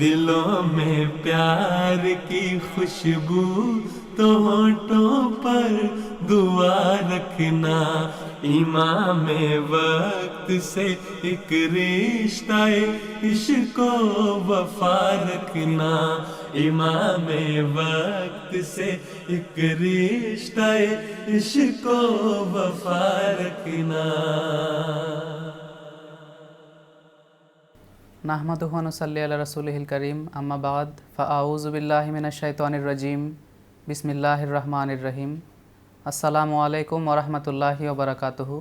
दिलों में प्यार की खुशबू तो होठों पर दुआ रखना, इमाम वक्त से एक रिश्ता इश्को वफा रखना, इमाम वक्त से एक रिश्ता इश्को वफा रखना। নাহমাদুহু ওয়া নুসাল্লি আলা রাসূলিহিল কারীম, আম্মা বা'দ, ফাআউযু বিল্লাহি মিনাশ শাইতানির রাজীম, বিসমিল্লাহির রহমানির রহিম। আসসালামু আলাইকুম ওয়া রাহমাতুল্লাহি ওয়া বারাকাতুহু।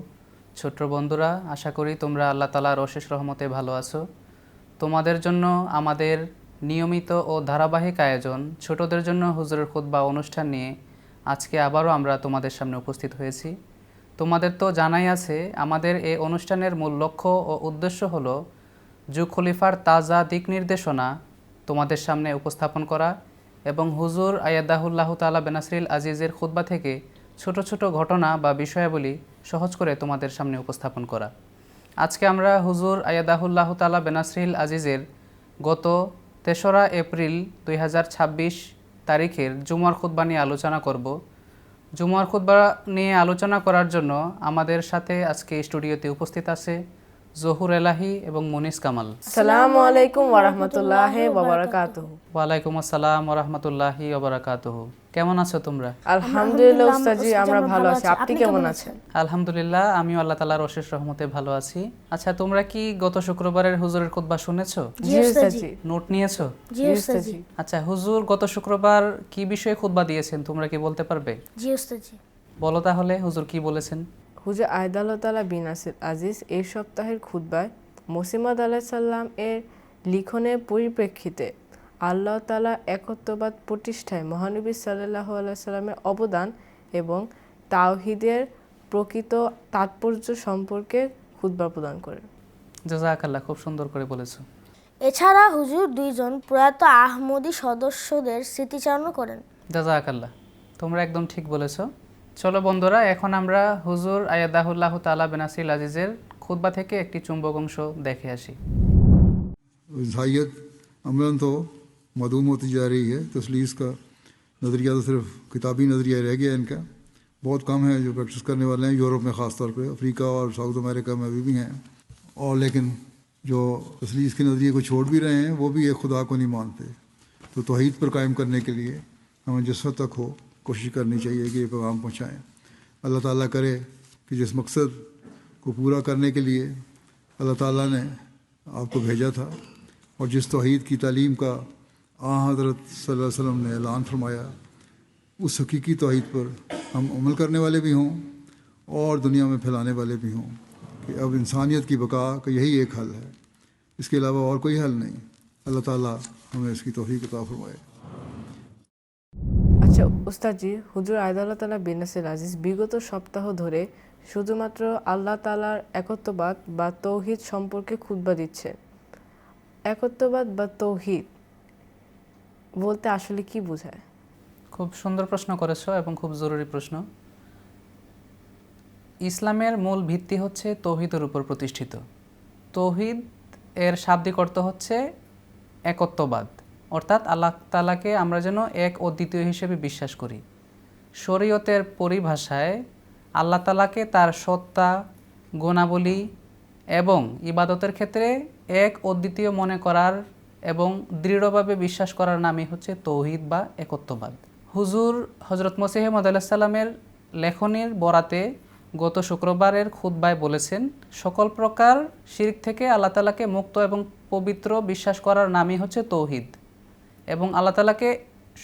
ছোট্ট বন্ধুরা, আশা করি তোমরা আল্লাহ তাআলার অশেষ রহমতে ভালো আছো। তোমাদের জন্য আমাদের নিয়মিত ও ধারাবাহিক আয়োজন ছোটদের জন্য হুজুরের খুতবা অনুষ্ঠান নিয়ে আজকে আবারও আমরা তোমাদের সামনে উপস্থিত হয়েছি। তোমাদের তো জানাই আছে, আমাদের এই অনুষ্ঠানের মূল লক্ষ্য ও উদ্দেশ্য হলো যুগ খলিফার তাজা দিক নির্দেশনা তোমাদের সামনে উপস্থাপন করা এবং হুজুর আয়াদাহুল্লাহ তাআলা বেনাসরিল আজিজের খুতবা থেকে ছোট ছোট ঘটনা বা বিষয়াবলী সহজ করে তোমাদের সামনে উপস্থাপন করা। আজকে আমরা হুজুর আয়াদাহুল্লাহ তাআলা বেনাসরিল আজিজের গত ৩রা এপ্রিল ২০২৬ তারিখের জুমার খুতবা নিয়ে আলোচনা করব। জুমার খুতবা নিয়ে আলোচনা করার জন্য আমাদের সাথে আজকে স্টুডিওতে উপস্থিত আছে জহুর এলাহি এবং মুনিস কামাল। আসসালামু আলাইকুম ওয়া রাহমাতুল্লাহি ওয়া বারাকাতুহু। ওয়ালাইকুম আসসালাম ওয়া রাহমাতুল্লাহি ওয়া বারাকাতুহু। কেমন আছো তোমরা? আলহামদুলিল্লাহ উস্তাদজি, আমরা ভালো আছি। আপনি কেমন আছেন? আলহামদুলিল্লাহ, আমিও আল্লাহ তাআলার অশেষ রহমতে ভালো আছি। আচ্ছা, তোমরা কি গত শুক্রবারের হুজুরের খুতবা শুনেছো? জি উস্তাদজি। নোট নিয়েছো? জি উস্তাদজি। আচ্ছা, হুজুর গত শুক্রবার কি বিষয়ে খুতবা দিয়েছেন তোমরা কি বলতে পারবে? জি উস্তাদজি। বলো তাহলে হুজুর কি বলেছেন। হুজুর আয়াদাল্লাহ তাআলা বিন নাসির আজিজ এই সপ্তাহের খুতবায় মসিহ মাউদ আলাইহিস সালাম এর লিখনের পরিপ্রেক্ষিতে আল্লাহ তাআলা একত্ববাদ প্রতিষ্ঠায় মহানবী সাল্লাল্লাহু আলাইহি সাল্লামের অবদান এবং তাওহীদের প্রকৃত তাৎপর্য সম্পর্কে খুতবা প্রদান করেন। জাযাকাল্লাহ, খুব সুন্দর করে বলেছো। এছাড়া হুজুর দুইজন প্রয়াত আহমদী সদস্যদের স্মৃতিচারণ করেন। জাযাকাল্লাহ, তোমরা একদম ঠিক বলেছো। চলো বন্ধুরা, এখন আমরা হুজুর আয়াদাহুল্লাহ তাআলা বেনাসরিল আজিজের খুতবা থেকে একটি চুম্বক অংশ দেখে আসি। ज़ाहियत अमलन तो मदूम होती जा रही है। तस्लीस का नज़रिया तो सिर्फ किताबी नज़रिया रह गया इनका। बहुत कम है जो प्रैक्टिस करने वाले हैं, यूरोप में ख़ास तौर पे, अफ्रीका और साउथ अमेरिका में अभी भी हैं। और लेकिन जो तस्लीस के नज़रिए को छोड़ भी रहे हैं वो भी एक खुदा को नहीं मानते। तो तौहीद पर कायम करने के लिए हमें जिस हद तक हो कोशिश करनी चाहिए कि ये पैगाम पहुँचाएँ। अल्लाह ताला करे कि जिस मकसद को पूरा करने के लिए अल्लाह ताला ने आपको भेजा था और जिस तौहीद की तालीम का हज़रत सल्लल्लाहु अलैहि वसल्लम ने ऐलान फरमाया, उस हकीकी तौहीद पर हम अमल करने वाले भी हों और दुनिया में फैलाने वाले भी हों कि अब इंसानियत की बका का यही एक हल है, इसके अलावा और कोई हल नहीं। अल्लाह ताला हमें इसकी तौफीक अता फरमाए। আচ্ছা উস্তাদজি, হুজুর আয়াদাল্লাহ তাআলা বিন নাসির আজিজ বিগত সপ্তাহ ধরে শুধুমাত্র আল্লাহ তাআলার একত্ববাদ বা তৌহিদ সম্পর্কে খুতবা দিচ্ছে। একত্ববাদ বা তৌহিদ বলতে আসলে কি বোঝায়? খুব সুন্দর প্রশ্ন করেছো এবং খুব জরুরি প্রশ্ন। ইসলামের মূল ভিত্তি হচ্ছে তৌহিদের উপর প্রতিষ্ঠিত। তৌহিদ এর শাব্দিক অর্থ হচ্ছে একত্ববাদ, অর্থাৎ আল্লাহ তাআলাকে আমরা যেন এক ও দ্বিতীয় হিসেবে বিশ্বাস করি। শরীয়তের পরিভাষায় আল্লাহ তাআলাকে তার সত্তা, গুণাবলী এবং ইবাদতের ক্ষেত্রে এক ও দ্বিতীয় মনে করার এবং দৃঢ়ভাবে বিশ্বাস করার নামই হচ্ছে তৌহিদ বা একত্ববাদ। হুজুর হযরত মসিহ মাউদ আলাইহিস সালামের লেখনীর বরাতে গত শুক্রবারের খুতবায় বলেছেন, সকল প্রকার শিরক থেকে আল্লাহ তাআলাকে মুক্ত এবং পবিত্র বিশ্বাস করার নামই হচ্ছে তৌহিদ এবং আল্লাহ তাআলাকে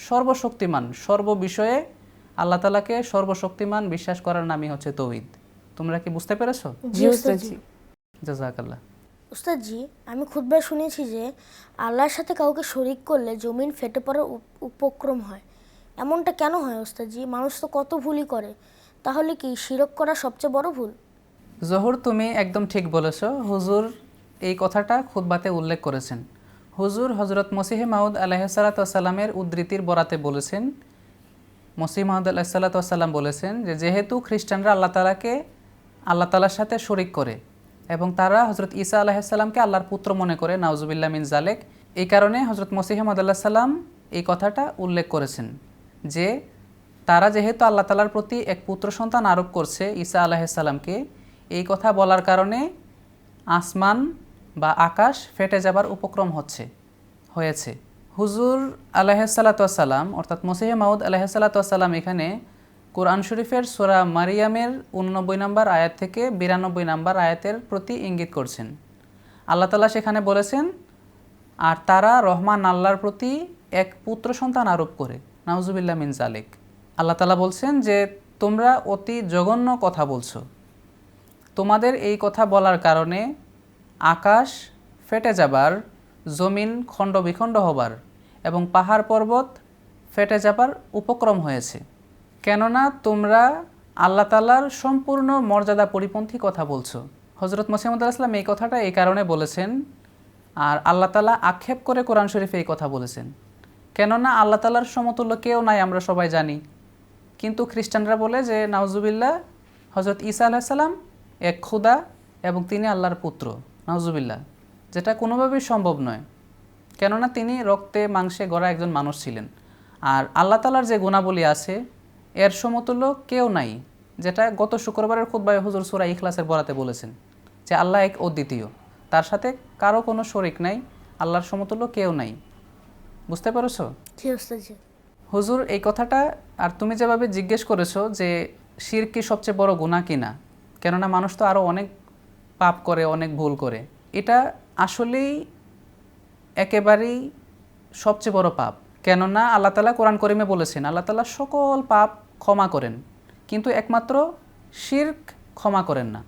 সর্বশক্তিমান, সর্ববিষয়ে আল্লাহ তাআলাকে সর্বশক্তিমান বিশ্বাস করার নামই হচ্ছে তৌহিদ। তোমরা কি বুঝতে পেরেছো? জি উস্তাদজি। জাযাকাল্লাহ। উস্তাদজি, আমি খুতবায় শুনেছি যে আল্লাহর সাথে কাউকে শরীক করলে জমিন ফেটে পড়ার উপক্রম হয়। এমনটা কেন হয় উস্তাদজি? মানুষ তো কত ভুলই করে, তাহলে কি শিরক করা সবচেয়ে বড় ভুল? জহুর, তুমি একদম ঠিক বলেছো। হুজুর এই কথাটা খুতবাতে উল্লেখ করেছেন। হুজুর হযরত মসিহ মাউদ আলাইহিস সালাতু ওয়াস সালামের উদ্ধৃতির বরাতে বলেছেন, মসিহ মাউদ আলাইহিস সালাতু ওয়াস সালাম বলেছেন যে যেহেতু খ্রিস্টানরা আল্লাহ তাআলাকে আল্লাহ তাআলার সাথে শরীক করে এবং তারা হযরত ঈসা আলাইহিস সালামকে আল্লাহর পুত্র মনে করে, নাউজুবিল্লাহ মিন জালেক, এই কারণে হজরত মসিহ মাউদ আলাইহিস সালাম এই কথাটা উল্লেখ করেছেন যে তারা যেহেতু আল্লাহ তাআলার প্রতি এক পুত্র সন্তান আরোপ করছে ঈসা আলাইহিস সালামকে, এই কথা বলার কারণে আসমান বা আকাশ ফেটে যাবার উপক্রম হয়েছে। হুজুর আলাইহিস সালাতু ওয়াস সালাম অর্থাৎ মসিহ মাউদ আলাইহিস সালাতু ওয়াস সালাম এখানে কোরআন শরীফের সূরা মারিয়ামের 89 নম্বর আয়াত থেকে 92 নম্বর আয়াতের প্রতি ইঙ্গিত করছেন। আল্লাহ তাআলা সেখানে বলেছেন, আর তারা রহমান আল্লাহর প্রতি এক পুত্র সন্তান আরোপ করে, নাউজুবিল্লাহ মিন জালিক। আল্লাহ তাআলা বলছেন যে তোমরা অতি জঘন্য কথা বলছো, তোমাদের এই কথা বলার কারণে আকাশ ফেটে যাবার, জমিন খণ্ড বিখণ্ড হবার এবং পাহাড় পর্বত ফেটে যাবার উপক্রম হয়েছে, কেননা তোমরা আল্লাহ তাআলার সম্পূর্ণ মর্যাদা পরিপন্থী কথা বলছো। হজরত মসিহ মাউদ আলাইহিস সালাম এই কথাটা এই কারণে বলেছেন, আর আল্লাহ তাআলা আক্ষেপ করে কোরআন শরীফে এই কথা বলেছেন, কেননা আল্লাহ তাআলার সমতুল্য কেউ নাই, আমরা সবাই জানি। কিন্তু খ্রিস্টানরা বলে যে নাউজুবিল্লাহ, হজরত ঈসা আলাইহিস সালাম এক খোদা এবং তিনি আল্লাহর পুত্র, নাউজুবিল্লাহ, যেটা কোনোভাবেই সম্ভব নয়, কেননা তিনি রক্তে মাংসে গড়া একজন মানুষ ছিলেন। আর আল্লাহ তাআলার যে গুণাবলী আছে এর সমতুল্য কেউ নাই, যেটা গত শুক্রবারের খুতবায় হুজুর সূরা ইখলাসের বরাতে বলেছেন যে আল্লাহ এক অদ্বিতীয়, তার সাথে কারো কোনো শরিক নাই, আল্লাহর সমতুল্য কেউ নাই। বুঝতে পারছো? জি ওস্তাদজি। হুজুর এই কথাটা, আর তুমি যেভাবে জিজ্ঞেস করেছো যে শিরক কি সবচেয়ে বড় গুনাহ কিনা, কেননা মানুষ তো আরও অনেক পাপ করে, অনেক ভুল করে, এটা আসলেই একেবারেই সবচেয়ে বড় পাপ। কেননা আল্লাহ তাআলা কোরআন কারীমে বলেছেন আল্লাহ তাআলা সকল পাপ ক্ষমা করেন, কিন্তু একমাত্র শিরক ক্ষমা করেন না।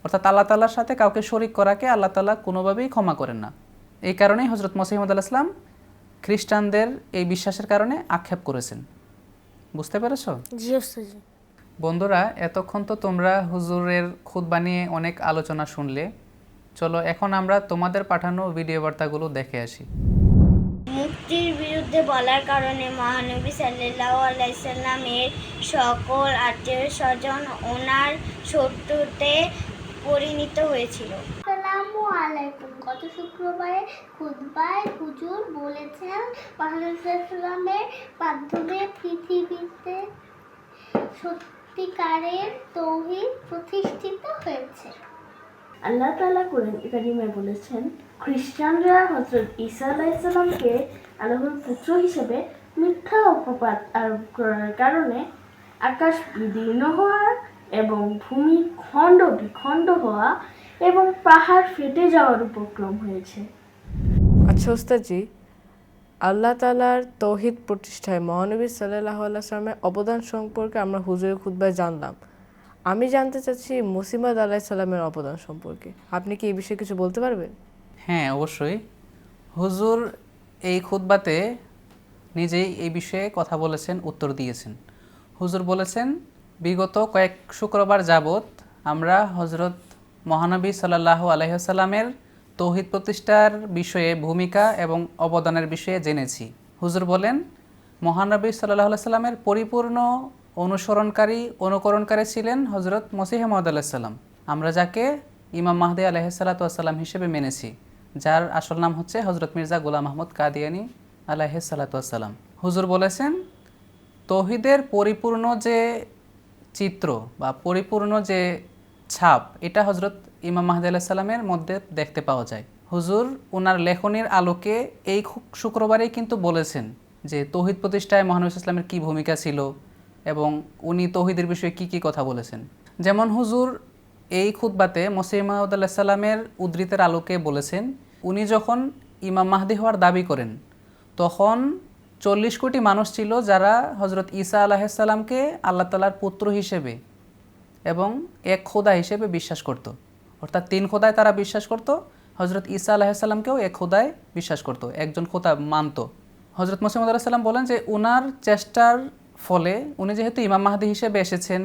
অর্থাৎ আল্লাহ তাআলার সাথে কাউকে শরিক করাকে আল্লাহ তাআলা কোনোভাবেই ক্ষমা করেন না। এই কারণেই হজরত মসিহ মাউদ আলাইহিস সালাম খ্রিস্টানদের এই বিশ্বাসের কারণে আক্ষেপ করেছেন। বুঝতে পেরেছো? জি ওস্তাদজি। বন্ধুরা, এতক্ষণ তো তোমরা হুজুরের খুতবা নিয়ে অনেক আলোচনা শুনলে, চলো এখন আমরা তোমাদের পাঠানো ভিডিও বার্তাগুলো দেখে আসি। মুক্তির বিরুদ্ধে বলার কারণে মহানবী সাল্লাল্লাহু আলাইহি সাল্লামের সকল আত্মীয় স্বজন ওনার শত্রুতে পরিণত হয়েছিল। আসসালামু আলাইকুম। গত শুক্রবারে খুতবায় হুজুর বলেছেন মুহাম্মদ সাল্লাল্লাহু মাধ্যমে পৃথিবীতে সত্যিকারের তাওহীদ প্রতিষ্ঠিত হয়েছে। আল্লাহ তাআলা কোরআন কারীমে বলেছেন, খ্রিস্টানরা হযরত ঈসা আলাইহিস সালামকে আল্লাহর পুত্র হিসেবে মিথ্যা অপবাদ আরোপ করার কারণে আকাশ বিদীর্ণ হওয়া এবং ভূমি খণ্ড বিখণ্ড হওয়া এবং পাহাড় ফেটে যাওয়ার উপক্রম হয়েছে। আচ্ছা ওস্তাদজি, আল্লাহ তাআলার তৌহিদ প্রতিষ্ঠায় মহানবী সাল্লাল্লাহু আলাইহি সাল্লামের অবদান সম্পর্কে আমরা হুজুরের খুতবায় জানলাম। আমি জানতে চাচ্ছি মসিহ মাউদ আলাইহিস সালামের অবদান সম্পর্কে। আপনি কি এই বিষয়ে কিছু বলতে পারবেন? হ্যাঁ, অবশ্যই। হুজুর এই খুতবাতে নিজেই এই বিষয়ে কথা বলেছেন, উত্তর দিয়েছেন। হুজুর বলেছেন, বিগত কয়েক শুক্রবার যাবত আমরা হজরত মহানবী সাল্লাল্লাহু আলাইহি ওয়াসাল্লামের তৌহিদ প্রতিষ্ঠার বিষয়ে ভূমিকা এবং অবদানের বিষয়ে জেনেছি। হুজুর বলেন, মহানবী সাল্লাল্লাহু আলাইহি ওয়াসাল্লামের পরিপূর্ণ অনুকরণকারী ছিলেন হজরত মসিহ মাউদ আলাইহিস সালাম, আমরা যাকে ইমাম মাহদী আলাইহিস সালাতু ওয়াস সালাম হিসেবে মেনেছি, যার আসল নাম হচ্ছে হজরত মির্জা গোলাম আহমদ কাদিয়ানী আলাইহিস সালাতু ওয়াস সালাম। হুজুর বলেছেন, তৌহিদের পরিপূর্ণ যে চিত্র বা পরিপূর্ণ যে ছাপ, এটা হজরত ইমাম মাহদী আলাইহিস সালামের মধ্যে দেখতে পাওয়া যায়। হুজুর ওনার লেখনের আলোকে এই শুক্রবারেই কিন্তু বলেছেন যে তৌহিদ প্রতিষ্ঠায় মহানবী সাল্লাল্লাহু আলাইহি ওয়াসাল্লামের কী ভূমিকা ছিল এবং উনি তৌহিদের বিষয়ে কি কি কথা বলেছেন। যেমন হুজুর এই খুতবাতে মসিহ মাউদ আলাইহিস সালামের উদ্ধৃতের আলোকে বলেছেন, উনি যখন ইমাম মাহদী হওয়ার দাবি করেন তখন 40 কোটি মানুষ ছিল যারা হজরত ঈসা আলাইহিস সালামকে আল্লাহ তাআলার পুত্র হিসেবে এবং এক খোদা হিসেবে বিশ্বাস করত। অর্থাৎ 3 খোদায় তারা বিশ্বাস করত, হজরত ঈসা আলাইহিস সালামকেও এক খোদায় বিশ্বাস করত, একজন খোদা মানত। হজরত মসিহ মাউদ আলাইহিস সালাম বলেন যে উনার চেষ্টার ফলে উনি যেহেতু ইমাম মাহদী হিসেবে এসেছেন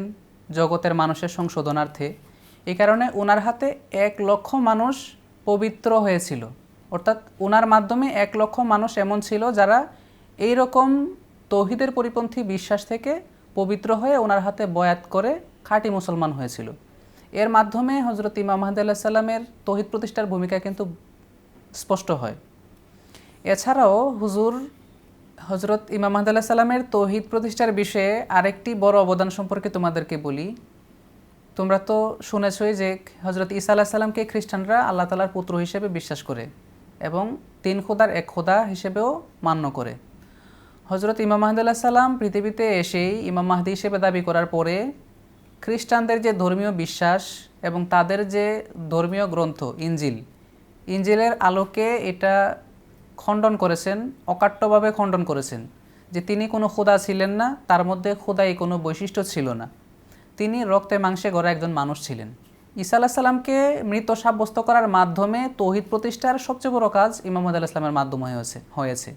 জগতের মানুষের সংশোধনার্থে, এই কারণে ওনার হাতে 1 লক্ষ মানুষ পবিত্র হয়েছিল। অর্থাৎ ওনার মাধ্যমে 1 লক্ষ মানুষ এমন ছিল যারা এই রকম তৌহিদের পরিপন্থী বিশ্বাস থেকে পবিত্র হয়ে ওনার হাতে বয়াত করে খাঁটি মুসলমান হয়েছিল। এর মাধ্যমে হজরত ইমাম মাহদী আলাইহিস সালামের তৌহিদ প্রতিষ্ঠার ভূমিকা কিন্তু স্পষ্ট হয়। এছাড়াও হুজুর হজরত ইমাম মাহদী আলাইহিস সালামের তৌহিদ প্রতিষ্ঠার বিষয়ে আরেকটি বড় অবদান সম্পর্কে তোমাদেরকে বলি। তোমরা তো শুনেছই যে হজরত ঈসা আলাইহিস সালামকে খ্রিস্টানরা আল্লাহ তাআলার পুত্র হিসেবে বিশ্বাস করে এবং তিন খোদার এক খোদা হিসেবেও মান্য করে। হজরত ইমাম মাহদী আলাইহিস সালাম পৃথিবীতে এসেই ইমাম মাহদী হিসেবে দাবি করার পরে খ্রিস্টানদের যে ধর্মীয় বিশ্বাস এবং তাদের যে ধর্মীয় গ্রন্থ ইনজিলের আলোকে এটা খণ্ডন করেছেন, অকাট্যভাবে খণ্ডন করেছেন যে তিনি কোনো খোদা ছিলেন না, তার মধ্যে খোদাই কোনো বৈশিষ্ট্য ছিল না, তিনি রক্তে মাংসে গড়া একজন মানুষ ছিলেন। ঈসা আলাইহিস সালামকে মৃত সাব্যস্ত করার মাধ্যমে তৌহিদ প্রতিষ্ঠার সবচেয়ে বড় কাজ ইমাম মাহদী আলাইহিস সালামের মাধ্যমে হয়েছে।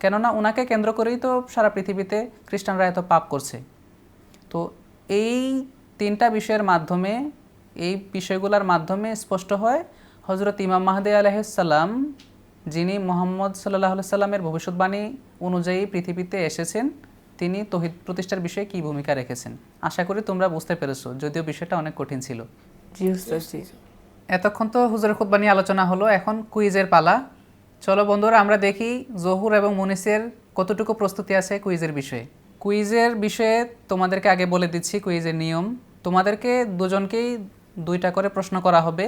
কেননা ওনাকে কেন্দ্র করেই তো সারা পৃথিবীতে খ্রিস্টানরা এত পাপ করছে। তো এই তিনটা বিষয়ের মাধ্যমে, এই বিষয়গুলোর মাধ্যমে স্পষ্ট হয় হজরত ইমাম মাহদী আলাইহিস সালাম, যিনি মুহাম্মদ সাল্লাল্লাহু আলাইহি সাল্লামের ভবিষ্যৎবাণী অনুযায়ী পৃথিবীতে এসেছেন, তিনি তৌহিদ প্রতিষ্ঠার বিষয়ে কী ভূমিকা রেখেছেন। আশা করি তোমরা বুঝতে পেরেছো, যদিও বিষয়টা অনেক কঠিন ছিল। জি উস্তাদ জি। এতক্ষণ তো হুজুরের খুতবা নিয়ে আলোচনা হলো, এখন কুইজের পালা। চলো বন্ধুরা, আমরা দেখি জহুর এবং মুনিসের কতটুকু প্রস্তুতি আছে কুইজের বিষয়ে। কুইজের বিষয়ে তোমাদেরকে আগে বলে দিচ্ছি কুইজের নিয়ম। তোমাদেরকে দুজনকেই 2টা করে প্রশ্ন করা হবে।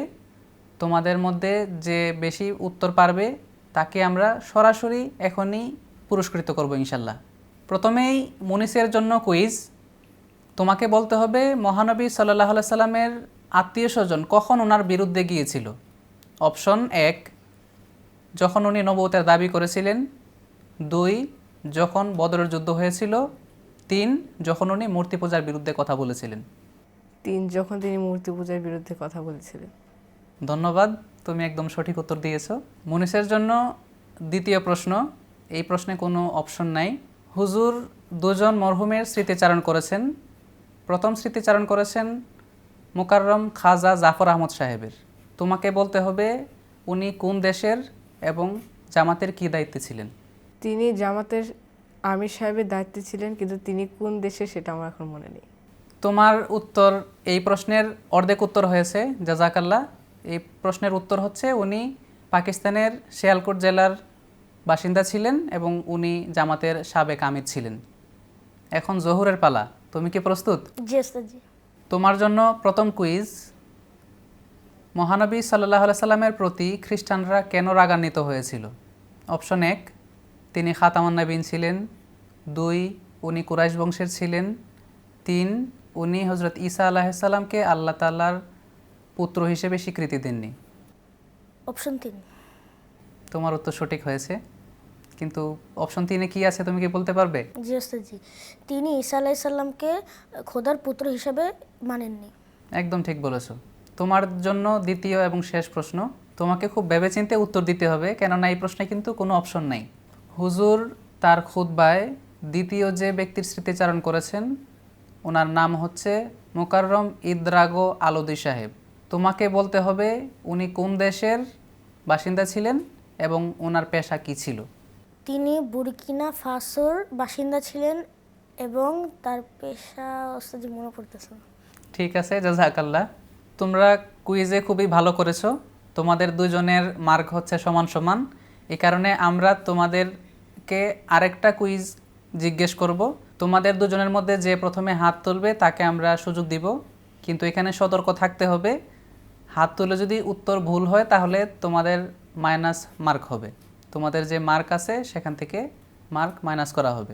তোমাদের মধ্যে যে বেশি উত্তর পারবে তাকে আমরা সরাসরি এখনই পুরস্কৃত করব ইনশাল্লাহ। প্রথমেই মুনিসের জন্য কুইজ। তোমাকে বলতে হবে মহানবী সাল্লাল্লাহু আলাইহি সাল্লামের আত্মীয় স্বজন কখন ওনার বিরুদ্ধে গিয়েছিল। অপশন 1, যখন উনি নবুয়তের দাবি করেছিলেন। 2, যখন বদরের যুদ্ধ হয়েছিল। 3, যখন উনি মূর্তি পূজার বিরুদ্ধে কথা বলেছিলেন। 3, যখন তিনি মূর্তি পূজার বিরুদ্ধে কথা বলেছিলেন। ধন্যবাদ, তুমি একদম সঠিক উত্তর দিয়েছো। মুনিসের জন্য দ্বিতীয় প্রশ্ন। এই প্রশ্নে কোনো অপশন নাই। হুজুর দুজন মরহুমের স্মৃতিচারণ করেছেন। প্রথম স্মৃতিচারণ করেছেন মোকাররম খাজা জাফর আহমদ সাহেবের। তোমাকে বলতে হবে উনি কোন দেশের এবং জামাতের কী দায়িত্বে ছিলেন। তিনি জামাতের আমির সাহেবের দায়িত্বে ছিলেন, কিন্তু তিনি কোন দেশে সেটা আমার এখন মনে নেই। তোমার উত্তর, এই প্রশ্নের অর্ধেক উত্তর হয়েছে, জাযাকাল্লাহ। এই প্রশ্নের উত্তর হচ্ছে উনি পাকিস্তানের শিয়ালকোট জেলার বাসিন্দা ছিলেন এবং উনি জামাতের সাবেক আমির ছিলেন। এখন জহুরের পালা, তুমি কি প্রস্তুত? জি উস্তাদ জি। তোমার জন্য প্রথম কুইজ। মহানবী সাল্লাল্লাহু আলাইহি সাল্লামের প্রতি খ্রিস্টানরা কেন রাগান্বিত হয়েছিল। অপশন 1, তিনি খাতামুন নবীন ছিলেন। 2, উনি কুরাইশ বংশের ছিলেন। 3, উনি হজরত ঈসা আলাইহিস সালামকে আল্লাহ তাআলার পুত্র হিসেবে স্বীকৃতি দেননি। অপশন 3। তোমার উত্তর সঠিক হয়েছে, কিন্তু অপশন 3-এ কি আছে তুমি কি বলতে পারবে? জি উস্তাদ জি, তিনি ঈসা আলাইহিস সালামকে খোদার পুত্র হিসেবে মানেননি। একদম ঠিক বলেছো। তোমার জন্য দ্বিতীয় এবং শেষ প্রশ্ন। তোমাকে খুব ভেবেচিন্তে উত্তর দিতে হবে, কেননা এই প্রশ্নে কিন্তু কোনো অপশন নাই। হুজুর তার খুতবায় দ্বিতীয় যে ব্যক্তির স্মৃতিচারণ করেছেন ওনার নাম হচ্ছে মোকাররম ইদ্রাগো আলুদি সাহেব। তোমাকে বলতে হবে উনি কোন দেশের বাসিন্দা ছিলেন এবং ওনার পেশা কী ছিল। তিনি বুরকিনা ফাসোর বাসিন্দা ছিলেন এবং তার পেশা উস্তাদ জি মনে পড়তেছে না। ঠিক আছে, জাযাকাল্লাহ। তোমরা কুইজে খুবই ভালো করেছো। তোমাদের দুজনের মার্ক হচ্ছে সমান সমান। এই কারণে আমরা তোমাদেরকে আরেকটা কুইজ জিজ্ঞেস করব। তোমাদের দুজনের মধ্যে যে প্রথমে হাত তুলবে তাকে আমরা সুযোগ দিব, কিন্তু এখানে সতর্ক থাকতে হবে। হাত তুলে যদি উত্তর ভুল হয় তাহলে তোমাদের মাইনাস মার্ক হবে। তোমাদের যে মার্ক আছে সেখান থেকে মার্ক মাইনাস করা হবে।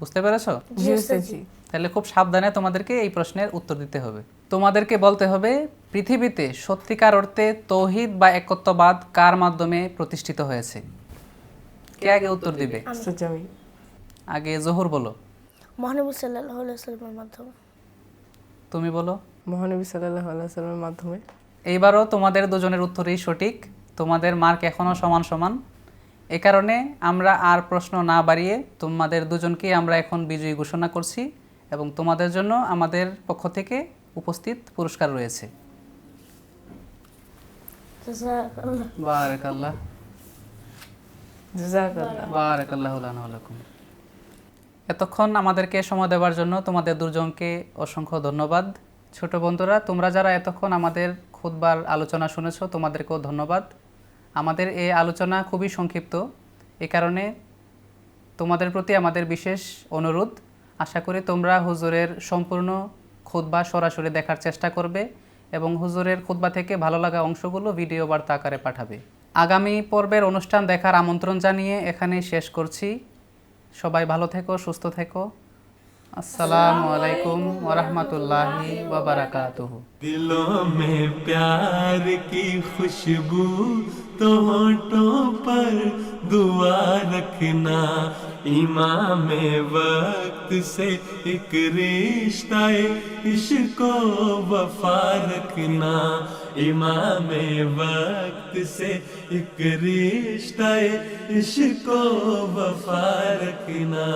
বুঝতে পেরেছো? জি উস্তাদ জি। তাহলে খুব সাবধানে তোমাদেরকে এই প্রশ্নের উত্তর দিতে হবে। তোমাদেরকে বলতে হবে পৃথিবীতে সত্যিকার অর্থে তৌহিদ বা একত্ববাদ কার মাধ্যমে প্রতিষ্ঠিত হয়েছে। কে আগে উত্তর দিবে? উস্তাদ জি, আমি। আগে জহুর বলো। মহানবী সাল্লাল্লাহু আলাইহি সাল্লামের মাধ্যমে। তুমি বলো। মহানবী সাল্লাল্লাহু আলাইহি সাল্লামের মাধ্যমে। এইবারও তোমাদের দুজনের উত্তরই সঠিক। তোমাদের মার্ক এখনও সমান সমান। এ কারণে আমরা আর প্রশ্ন না বাড়িয়ে তোমাদের দুজনকেই আমরা এখন বিজয়ী ঘোষণা করছি এবং তোমাদের জন্য আমাদের পক্ষ থেকে উপস্থিত পুরস্কার রয়েছে। জাযাকাল্লাহ। বারাকাল্লাহ। জাযাকাল্লাহ। বারাকাল্লাহু লানা ওয়া লাকুম। এতক্ষণ আমাদেরকে সময় দেওয়ার জন্য তোমাদের দুজনকে অসংখ্য ধন্যবাদ। ছোট বন্ধুরা, তোমরা যারা এতক্ষণ আমাদের খুতবার আলোচনা শুনেছো তোমাদেরকেও ধন্যবাদ। আমাদের এই আলোচনা খুবই সংক্ষিপ্ত, এ কারণে তোমাদের প্রতি আমাদের বিশেষ অনুরোধ, আশা করি তোমরা হুজুরের সম্পূর্ণ খুতবা সরাসরি দেখার চেষ্টা করবে এবং হুজুরের খুতবা থেকে ভালো লাগা অংশগুলো ভিডিও বার্তা আকারে পাঠাবে। আগামী পর্বের অনুষ্ঠান দেখার আমন্ত্রণ জানিয়ে এখানেই শেষ করছি। সবাই ভালো থেকো, সুস্থ থেকো। अस्सलामु अलैकुम वरहमतुल्लाहि वबरकातुहू। दिलों में प्यार की खुशबू तो होठों पर दुआ रखना, इमाम वक्त से एक रिश्ता इश्को वफा रखना, इमाम वक्त से एक रिश्ता इश्को वफा रखना।